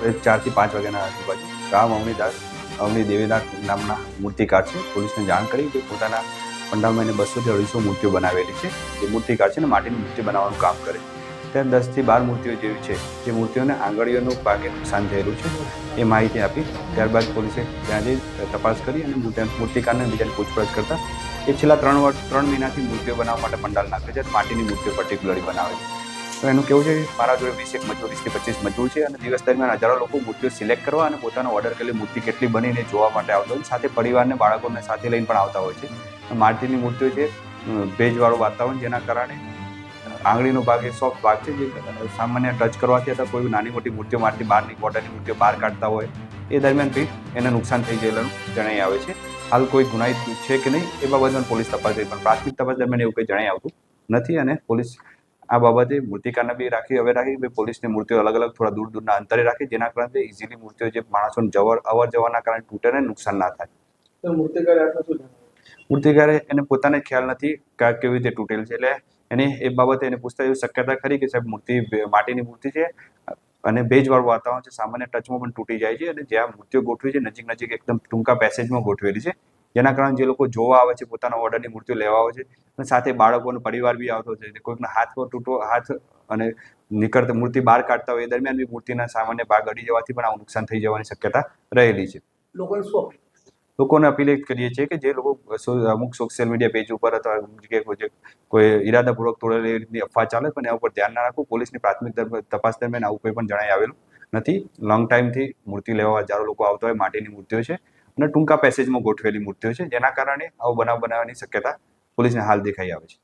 4 થી 5 વાગ્યાના આજુબાજુ રામ અવની દેવીદાસ નામના મૂર્તિકાર છે. પોલીસને જાણ કરી કે પોતાના પંડાલમાં એને 200 થી 250 મૂર્તિઓ બનાવેલી છે. એ મૂર્તિકાર છે ને માટીની મૂર્તિ બનાવવાનું કામ કરે. ત્યાં 10 થી 12 મૂર્તિઓ જેવી છે જે મૂર્તિઓને આંગળીઓનું ભાગે નુકસાન થયેલું છે એ માહિતી આપી. ત્યારબાદ પોલીસે ત્યાં જઈ તપાસ કરી અને મૂર્તિકારને બીજાને પૂછપરછ કરતા એ છેલ્લા 3 મહિનાથી મૂર્તિઓ બનાવવા માટે પંડાલ નાખે છે. માટીની મૂર્તિઓ પર્ટિક્યુલરલી બનાવે છે. તો એનું કેવું છે કે મારા જોડે 20 મજૂર 20 થી 25 મજૂર છે અને દિવસ દરમિયાન હજારો લોકો મૂર્તિઓ સિલેક્ટ કરવા અને પોતાનો ઓર્ડર કરેલી મૂર્તિ કેટલી બનીને જોવા માટે આવતા હોય. સાથે પરિવારને બાળકોને સાથે લઈને પણ આવતા હોય છે. માટીની મૂર્તિઓ છે ભેજવાળું વાતાવરણ, જેના કારણે આંગળીનો ભાગ એ સોફ્ટ ભાગ છે જે સામાન્ય ટચ કરવાથી અથવા કોઈ નાની મોટી મૂર્તિઓ માટી બહારની બોર્ડરની મૂર્તિઓ બહાર કાઢતા હોય એ દરમિયાન બી એને નુકસાન થઈ ગયેલું જણાઈ આવે છે. હાલ કોઈ ગુનાહિત છે કે નહીં એ બાબતમાં પોલીસ તપાસ કરી, પણ પ્રાથમિક તપાસ દરમિયાન એવું કંઈ જણાઈ આવતું નથી. અને પોલીસ આ બાબતે મૂર્તિકારને બી રાખી પોલીસની મૂર્તિઓ અલગ અલગ થોડા દૂરના અંતરે રાખી, જેના કારણે ઇઝીલી મૂર્તિઓ જે માણસોને અવર જવાના કારણે તૂટે ને નુકસાન ના થાય. મૂર્તિકારે એને પોતાને ખ્યાલ નથી કે કેવી રીતે તૂટેલ છે, એટલે એને એ બાબતે એને પૂછતા એવી શક્યતા ખરી કે સાહેબ મૂર્તિ માટીની મૂર્તિ છે અને ભેજવાળું વાતાવરણ છે, સામાન્ય ટચમાં પણ તૂટી જાય છે. અને જ્યાં મૂર્તિઓ ગોઠવી છે નજીક એકદમ ટૂંકા પેસેજમાં ગોઠવેલી છે, જેના કારણે જે લોકો જોવા આવે છે, પોતાના ઓર્ડરની મૂર્તિઓ લેવા આવે છે અને સાથે બાળકોનો પરિવાર બી આવતો છે, કોઈકના હાથ અને નીકળતા મૂર્તિ બહાર કાઢતા હોય એ દરમિયાન બી મૂર્તિના સામાન્ય ભાગ અડી જવાથી પણ આવું નુકસાન થઈ જવાની શક્યતા રહેલી છે. લોકોને અપીલ કરીએ છીએ કે જે લોકો અમુક સોશિયલ મીડિયા પેજ ઉપર અથવા કોઈ ઈરાદાપૂર્વક તોડેલી એવી રીતની અફવા ચાલે પણ એના ઉપર ધ્યાન ના રાખવું. પોલીસની પ્રાથમિક તપાસ દરમિયાન આવું કોઈ પણ જણાઈ આવેલું નથી. લોંગ ટાઈમથી મૂર્તિ લેવા હજારો લોકો આવતા હોય. માટીની મૂર્તિઓ છે અને ટૂંકા પેસેજમાં ગોઠવેલી મૂર્તિઓ છે, જેના કારણે આવો બનાવ બનાવવાની શક્યતા પોલીસને હાલ દેખાઈ આવે છે.